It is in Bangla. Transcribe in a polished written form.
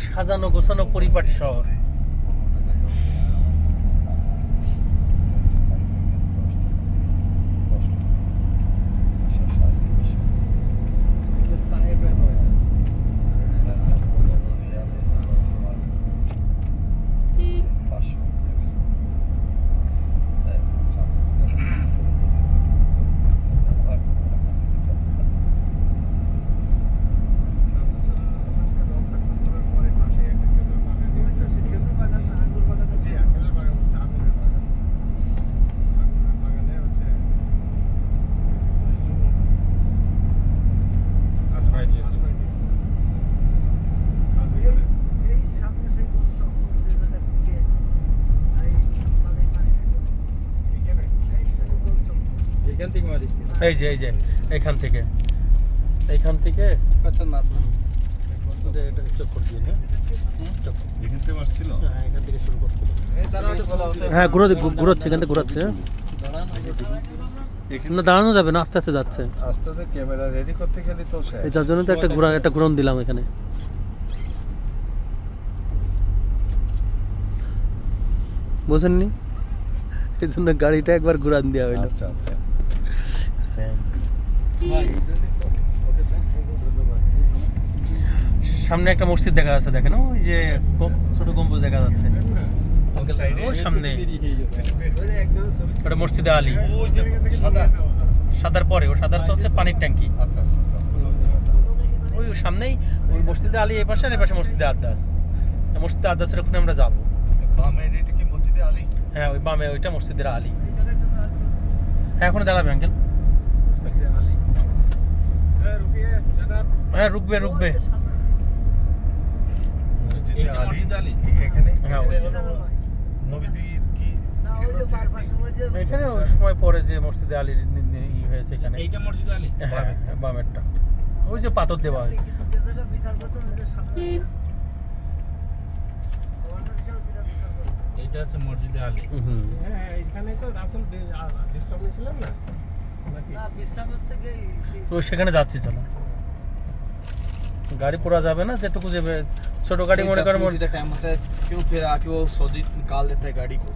সাজানো গোছানো পরিপাটি শহর। এই যে এইখান থেকে এখান থেকে শুরু করছিল। হ্যাঁ ঘুরাচ্ছে, এখান থেকে ঘুরাচ্ছে। না দাঁড়ানো যাবে না, আস্তে আস্তে যাচ্ছে। আস্তে আস্তে ক্যামেরা রেডি করতে গেলে তো যার জন্য তো একটা ঘুরন দিলাম এখানে। বুঝেননি, এই জন্য গাড়িটা একবার ঘুরান দেওয়া হইলো। আচ্ছা আচ্ছা। সামনে একটা মসজিদ দেখা যাচ্ছে, দেখেন ওই যে ছোট গম্বুজ দেখা যাচ্ছে ওই সামনে, ওটা মসজিদে আলী। সাদার পরে, ও সাদার তো হচ্ছে পানির ট্যাঙ্কি। ওই সামনেই ওই মসজিদে আলী, এই পাশে আর এই পাশে মসজিদে আদ্দাস। মসজিদে আদ্দাসের ওখানে আমরা যাবো। হ্যাঁ ওই বামে ওইটা মসজিদের আলী। হ্যাঁ এখন দাঁড়াবে আঙ্কেল। হ্যাঁ রুকবে। এখানে ওই সময় পরে যে মসজিদে আলীর ই হয়েছে এখানে, এইটা মসজিদে আলী। হ্যাঁ বামেরটা ওই যে পাথর দেওয়া হয়। এইটা হচ্ছে মসজিদে আলী। হ্যাঁ এখানে তো রাসূল বিশ্রাম নিয়েছিলেন না? না বিশ্রাম হচ্ছে কি ওই সেখানে যাচ্ছি, চলো। गाड़ी पूरा जावे ना, जेटुकु जे छोटो गाड़ी मोड़े कर टाइम होता है क्यों, फिर आके वो सऊदी निकाल देता है गाड़ी को।